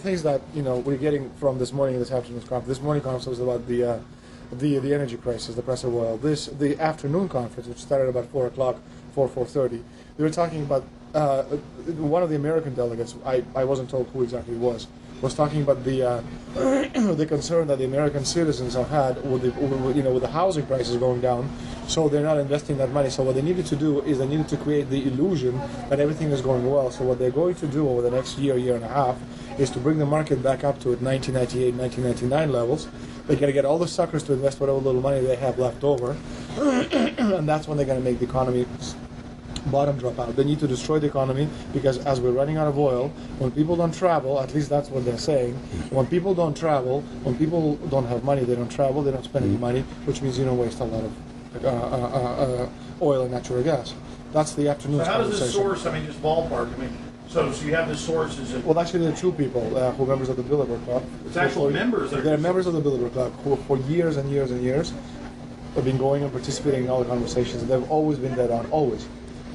things that we're getting from this morning and this afternoon's conference. This morning conference was about the energy crisis, the price of oil. The afternoon conference, which started about 4 o'clock, 4:30, they were talking about one of the American delegates. I wasn't told who exactly it was talking about the the concern that the American citizens have had with the housing prices going down, so they're not investing that money. So what they needed to do is they needed to create the illusion that everything is going well. So what they're going to do over the next year and a half is to bring the market back up to 1998, 1999 levels. They're going to get all the suckers to invest whatever little money they have left over, and that's when they're going to make the economy bottom drop out. They need to destroy the economy because as we're running out of oil, when people don't travel, at least that's what they're saying, when people don't travel, when people don't have money, they don't travel, they don't spend any money, which means you don't waste a lot of oil and natural gas. That's the afternoon conversation. So how does this source, just ballpark, so you have the sources. Well, actually, there are two people who are members of the Bilderberg Club. It's actual members. They're members of the Bilderberg Club who for years and years and years have been going and participating in all the conversations, and they've always been dead on, always.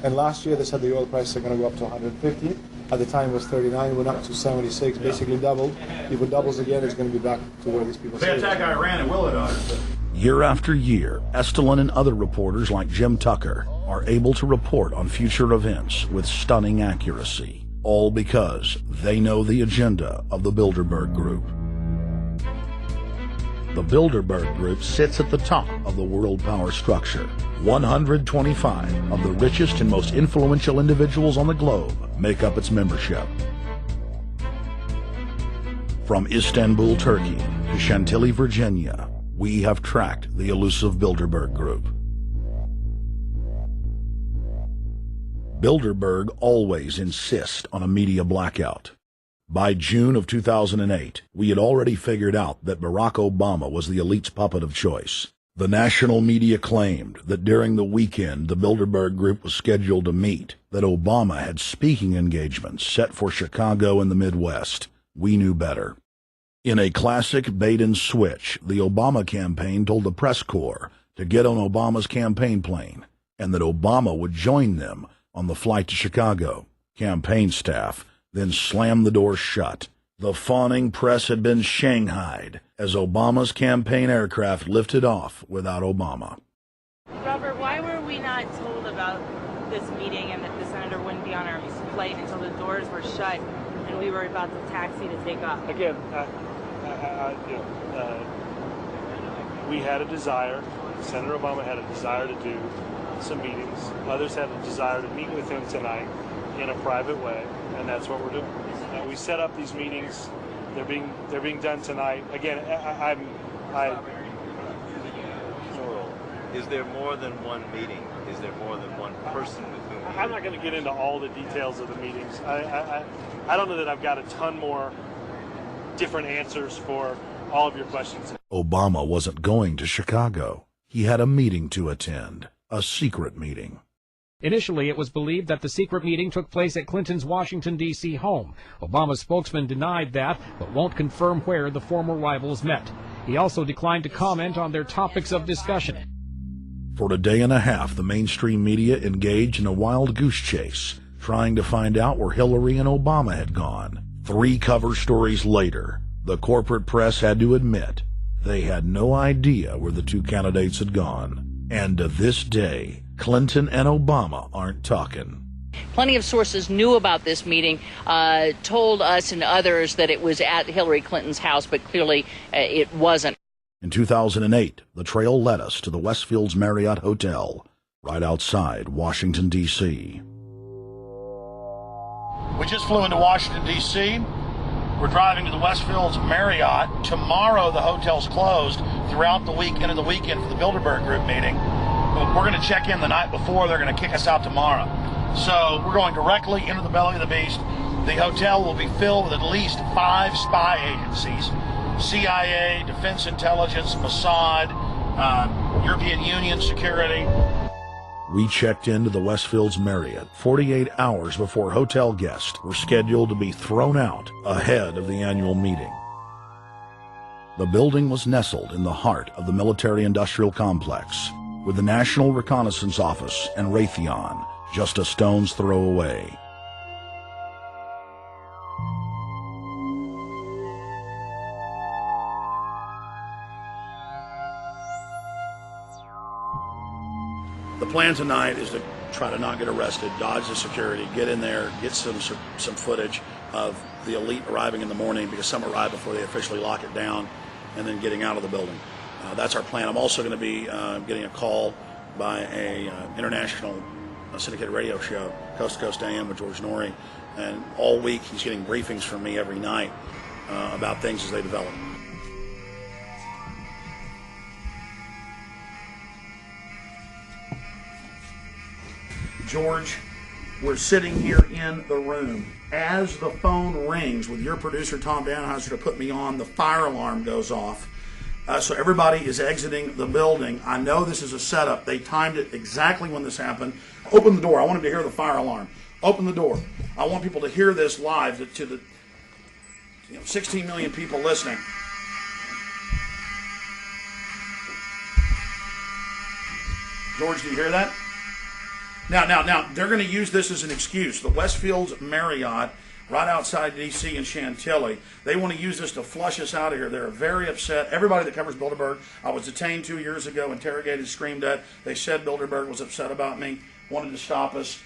And last year they said the oil prices are going to go up to 150. At the time it was 39, went up to 76, basically doubled. If it doubles again, it's going to be back to where these people say. If they attack Iran, it will at us. Year after year, Estelin and other reporters like Jim Tucker are able to report on future events with stunning accuracy, all because they know the agenda of the Bilderberg Group. The Bilderberg Group sits at the top of the world power structure. 125 of the richest and most influential individuals on the globe make up its membership. From Istanbul, Turkey to Chantilly, Virginia, we have tracked the elusive Bilderberg Group. Bilderberg always insist on a media blackout. By June of 2008, we had already figured out that Barack Obama was the elite's puppet of choice. The national media claimed that during the weekend the Bilderberg Group was scheduled to meet, that Obama had speaking engagements set for Chicago and the Midwest. We knew better. In a classic bait-and-switch, the Obama campaign told the press corps to get on Obama's campaign plane, and that Obama would join them on the flight to Chicago. Campaign staff then slammed the door shut. The fawning press had been shanghaied as Obama's campaign aircraft lifted off without Obama. Robert, why were we not told about this meeting and that the senator wouldn't be on our flight until the doors were shut and we were about to taxi to take off? Again, we had a desire, Senator Obama had a desire to do some meetings. Others had a desire to meet with him tonight in a private way, and that's what we're doing. We set up these meetings. They're being done tonight. Again, Is there more than one meeting? Is there more than one person with whom? I'm not going to get into all the details of the meetings. I don't know that I've got a ton more different answers for all of your questions. Obama wasn't going to Chicago. He had a meeting to attend, a secret meeting. Initially, it was believed that the secret meeting took place at Clinton's Washington, D.C. home. Obama's spokesman denied that, but won't confirm where the former rivals met. He also declined to comment on their topics of discussion. For a day and a half, the mainstream media engaged in a wild goose chase, trying to find out where Hillary and Obama had gone. 3 cover stories later, the corporate press had to admit they had no idea where the 2 candidates had gone. And to this day, Clinton and Obama aren't talking. Plenty of sources knew about this meeting, told us and others that it was at Hillary Clinton's house, but clearly it wasn't. In 2008, the trail led us to the Westfields Marriott Hotel, right outside Washington, D.C. We just flew into Washington, D.C. We're driving to the Westfields Marriott. Tomorrow the hotel's closed throughout the week, into the weekend for the Bilderberg Group meeting. We're going to check in the night before. They're going to kick us out tomorrow. So we're going directly into the belly of the beast. The hotel will be filled with at least 5 spy agencies. CIA, Defense Intelligence, Mossad, European Union Security. We checked into the Westfields Marriott 48 hours before hotel guests were scheduled to be thrown out ahead of the annual meeting. The building was nestled in the heart of the military-industrial complex, with the National Reconnaissance Office and Raytheon just a stone's throw away. The plan tonight is to try to not get arrested, dodge the security, get in there, get some footage of the elite arriving in the morning, because some arrive before they officially lock it down, and then getting out of the building. That's our plan. I'm also going to be getting a call by a international syndicated radio show, Coast to Coast AM with George Norrie, and all week he's getting briefings from me every night about things as they develop. George, we're sitting here in the room. As the phone rings with your producer, Tom Danheiser, to put me on, the fire alarm goes off. So everybody is exiting the building. I know this is a setup. They timed it exactly when this happened. Open the door. I want them to hear the fire alarm. Open the door. I want people to hear this live to the 16 million people listening. George, do you hear that? Now, they're going to use this as an excuse. The Westfields Marriott, right outside D.C. in Chantilly, they want to use this to flush us out of here. They're very upset. Everybody that covers Bilderberg, I was detained 2 years ago, interrogated, screamed at. They said Bilderberg was upset about me, wanted to stop us.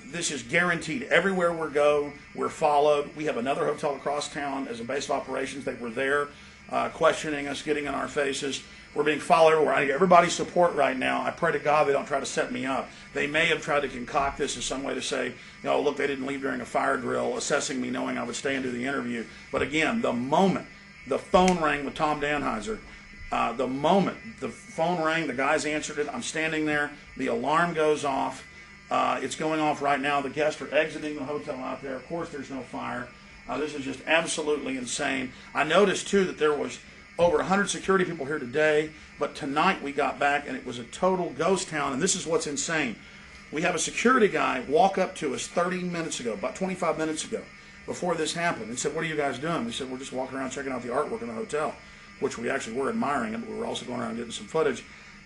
This is guaranteed. Everywhere we go, we're followed. We have another hotel across town as a base of operations. They were there questioning us, getting in our faces. We're being followed everywhere. I need everybody's support right now. I pray to God they don't try to set me up. They may have tried to concoct this as some way to say, look, they didn't leave during a fire drill, assessing me knowing I would stay and do the interview. But again, the moment the phone rang with Tom Danheiser, the moment the phone rang, the guys answered it, I'm standing there, the alarm goes off. It's going off right now. The guests are exiting the hotel out there. Of course, there's no fire. This is just absolutely insane. I noticed, too, that there was over 100 security people here today, but tonight we got back and it was a total ghost town, and this is what's insane. We have a security guy walk up to us 30 minutes ago, about 25 minutes ago, before this happened, and said, "What are you guys doing?" We said, "We're just walking around checking out the artwork in the hotel," which we actually were admiring, but we were also going around getting some footage.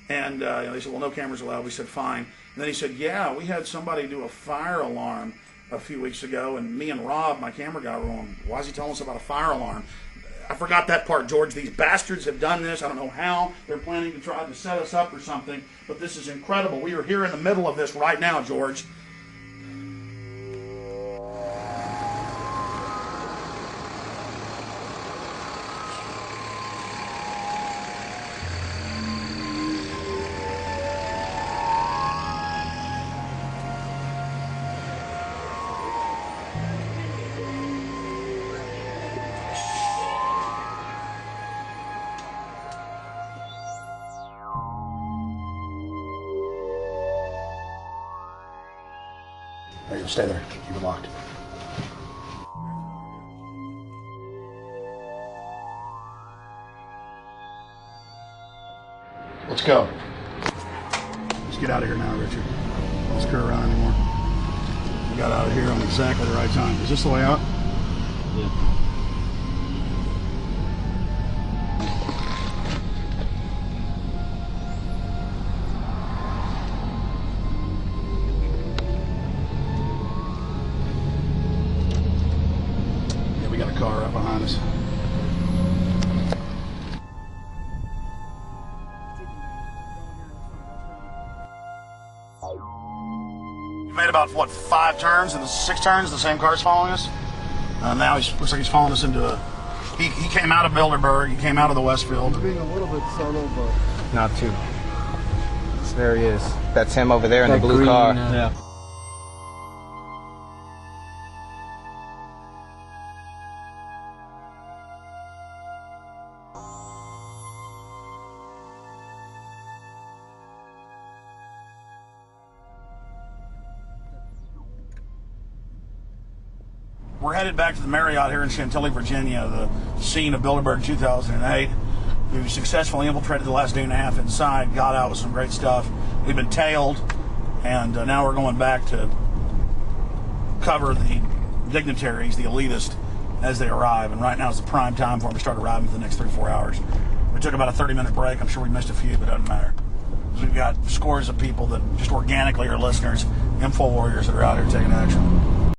And they said, "Well, no cameras allowed." We said, "Fine." And then he said, "Yeah, we had somebody do a fire alarm a few weeks ago, and me and Rob, my camera guy, were on. Why is he telling us about a fire alarm?" I forgot that part, George. These bastards have done this. I don't know how. They're planning to try to set us up or something, but this is incredible. We are here in the middle of this right now, George. Stay there. Keep it locked. Let's go. Let's get out of here now, Richard. Let's screw around anymore. We got out of here on exactly the right time. Is this the way out? Yeah. Car right behind us. We made about, 5 turns and 6 turns, the same car's following us. Now looks like he's following us into a... He came out of Bilderberg, he came out of the Westfield. He's being a little bit subtle, but... Not too. There he is. That's him over there in the blue green, car. Yeah. We're headed back to the Marriott here in Chantilly, Virginia, the scene of Bilderberg 2008. We've successfully infiltrated the last day and a half inside, got out with some great stuff. We've been tailed, and now we're going back to cover the dignitaries, the elitists, as they arrive. And right now is the prime time for them to start arriving for the next 3 or 4 hours. We took about a 30-minute break. I'm sure we missed a few, but it doesn't matter. We've got scores of people that just organically are listeners, info warriors that are out here taking action.